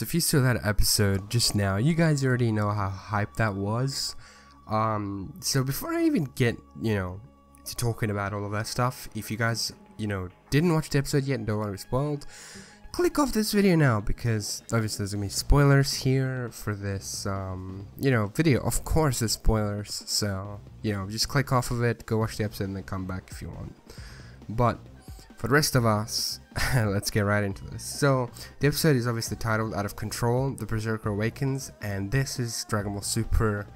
So if you saw that episode just now, you guys already know how hyped that was. So before I even get, to talking about all of that stuff, if you guys, didn't watch the episode yet and don't want to be spoiled, click off this video now, because obviously there's gonna be spoilers here for this, video. Of course there's spoilers, so, just click off of it, go watch the episode and then come back if you want. But for the rest of us, let's get right into this. So the episode is obviously titled Out of Control, The Berserker Awakens, and this is Dragon Ball Super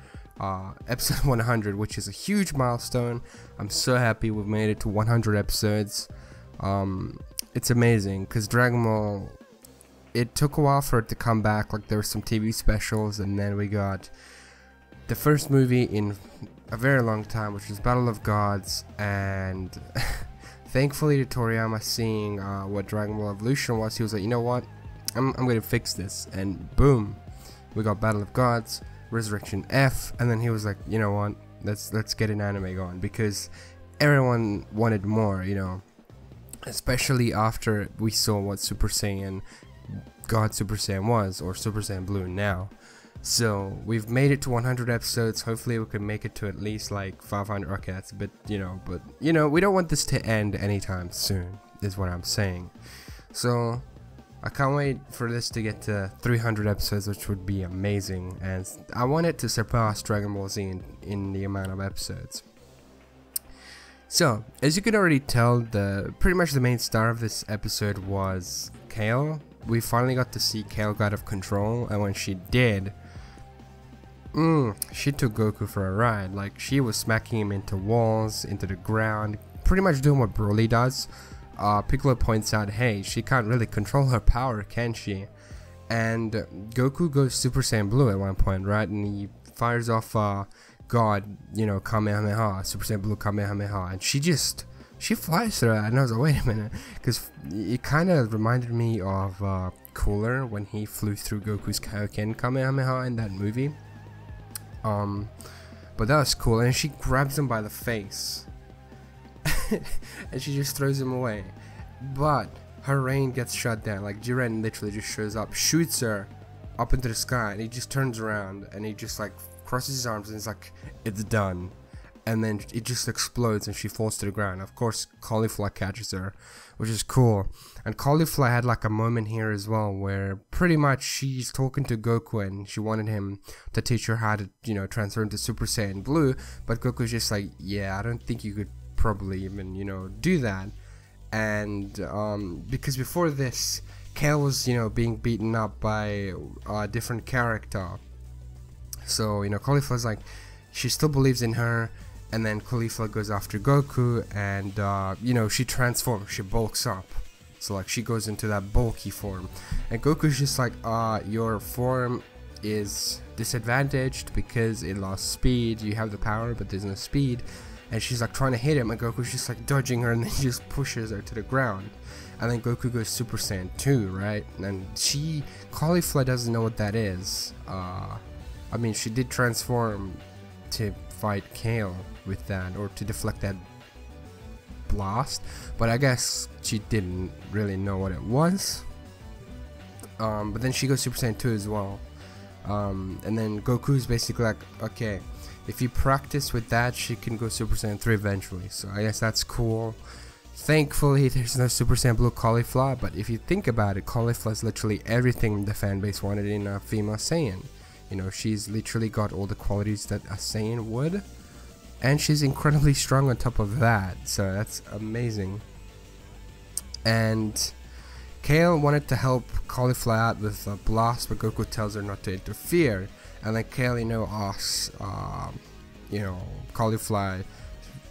episode 100, which is a huge milestone. I'm so happy we've made it to 100 episodes. It's amazing because Dragon Ball, it took a while for it to come back. Like, there were some TV specials, and then we got the first movie in a very long time, which was Battle of Gods. And thankfully to Toriyama, seeing what Dragon Ball Evolution was, he was like, you know what, I'm gonna fix this. And boom, we got Battle of Gods, Resurrection F, and then he was like, you know what, let's get an anime going, because everyone wanted more, especially after we saw what Super Saiyan God Super Saiyan was, or Super Saiyan Blue now. So we've made it to 100 episodes. Hopefully we can make it to at least like 500. Okay, that's a bit, but we don't want this to end anytime soon, is what I'm saying. So I can't wait for this to get to 300 episodes, which would be amazing, and I want it to surpass Dragon Ball Z in the amount of episodes. So, as you can already tell, pretty much the main star of this episode was Kale. We finally got to see Kale go out of control, and when she did, she took Goku for a ride. Like, she was smacking him into walls, into the ground, pretty much doing what Broly does. Piccolo points out, hey, she can't really control her power, can she? And Goku goes Super Saiyan Blue at one point, right? And he fires off God, Kamehameha, Super Saiyan Blue Kamehameha, and she flies through that, and I was like, wait a minute, because it kind of reminded me of Cooler when he flew through Goku's Kaioken Kamehameha in that movie. But that was cool, and she grabs him by the face, and she just throws him away. But her rain gets shut down. Like, Jiren literally just shows up, shoots her up into the sky, and he just turns around and he just like crosses his arms and it's like, it's done. And then it just explodes and she falls to the ground. Of course, Caulifla catches her, which is cool. And Caulifla had like a moment here as well, where pretty much she's talking to Goku and she wanted him to teach her how to, transfer into Super Saiyan Blue. But Goku's just like, yeah, I don't think you could probably even, do that. And because before this, Kale was, being beaten up by a different character. So, Caulifla's like, she still believes in her. And then Caulifla goes after Goku, and she transforms, she bulks up. So like, she goes into that bulky form, and Goku's just like, your form is disadvantaged because it lost speed. You have the power, but there's no speed. And she's like trying to hit him, and Goku's just like dodging her, and then just pushes her to the ground. And then Goku goes Super Saiyan 2, right? And Caulifla doesn't know what that is. I mean, she did transform to fight Kale with that, or to deflect that blast, but I guess she didn't really know what it was. But then she goes Super Saiyan 2 as well, and then Goku's basically like, okay, if you practice with that, she can go Super Saiyan 3 eventually. So I guess that's cool. Thankfully there's no Super Saiyan Blue Caulifla, but if you think about it, Caulifla is literally everything the fanbase wanted in a female Saiyan. She's literally got all the qualities that a Saiyan would, and she's incredibly strong on top of that, so that's amazing. And Kale wanted to help Caulifla out with a blast, but Goku tells her not to interfere. And then Kale, asks, Caulifla,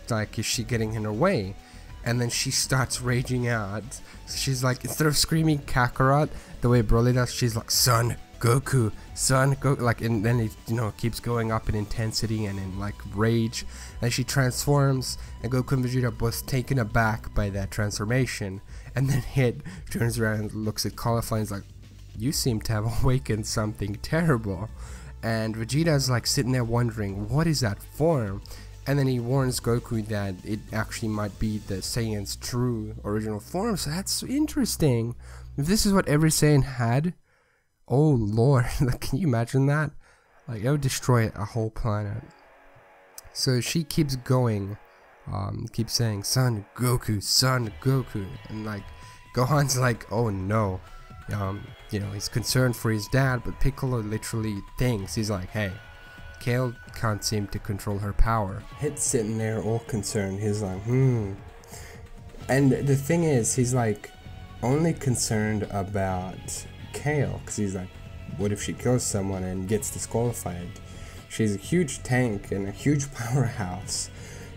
like, is she getting in her way? And then she starts raging out. So she's like, instead of screaming Kakarot the way Broly does, she's like, son Goku, like, and then it keeps going up in intensity and in like rage, and she transforms, and Goku and Vegeta are both taken aback by that transformation. And then Hit turns around and looks at Caulifla and is like, you seem to have awakened something terrible. And Vegeta's like sitting there wondering, what is that form? And then he warns Goku that it actually might be the Saiyan's true original form. So that's interesting. If this is what every Saiyan had, Oh lord, can you imagine that? Like, it would destroy a whole planet. So she keeps going, keeps saying, Son Goku, Son Goku, and like, Gohan's like, oh no. You know, he's concerned for his dad, but Piccolo literally thinks, he's like, hey, Kale can't seem to control her power. Hit's sitting there all concerned, he's like, And the thing is, he's like, only concerned about Kale, because he's like, what if she kills someone and gets disqualified? She's a huge tank and a huge powerhouse.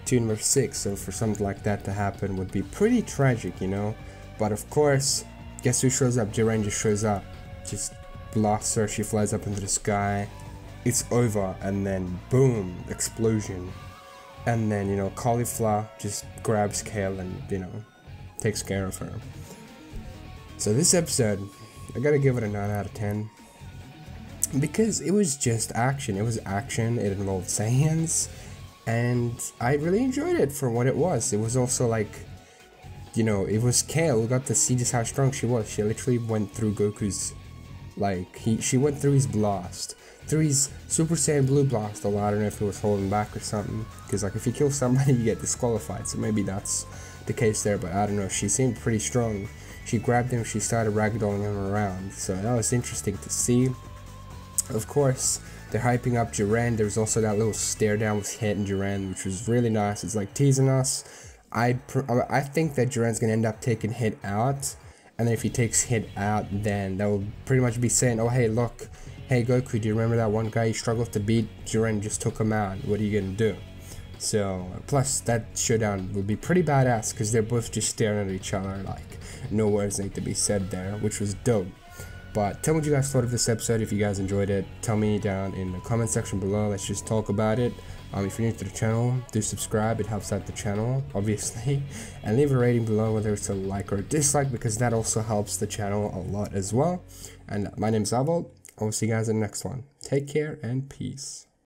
Toon number 6, so for something like that to happen would be pretty tragic, you know? But of course, guess who shows up? Jiren just shows up, just blasts her, she flies up into the sky, it's over, and then boom, explosion. And then, you know, Caulifla just grabs Kale and, you know, takes care of her. So this episode, I gotta give it a 9 out of 10. Because it was just action, it involved Saiyans, and I really enjoyed it for what it was. It was also like, you know, it was Kale who got to see just how strong she was. She literally went through Goku's, like, she went through his blast, through his Super Saiyan Blue blast, although I don't know if it was holding back or something, because like if you kill somebody you get disqualified, so maybe that's the case there, but I don't know, she seemed pretty strong. She grabbed him, she started ragdolling him around, so that was interesting to see. Of course, they're hyping up Jiren. There's also that little stare down with Hit and Jiren, which was really nice. It's like teasing us. I think that Jiren's gonna end up taking Hit out, and then if he takes Hit out, then that will pretty much be saying, oh hey look, hey Goku, do you remember that one guy you struggled to beat? Jiren just took him out. What are you gonna do? So plus that showdown would be pretty badass because they're both just staring at each other, like no words need to be said there, which was dope. But tell me what you guys thought of this episode. If you guys enjoyed it, tell me down in the comment section below. Let's just talk about it. If you're new to the channel, do subscribe. It helps out the channel, obviously. And leave a rating below, whether it's a like or a dislike, because that also helps the channel a lot as well. And my name's Albolt. I will see you guys in the next one. Take care and peace.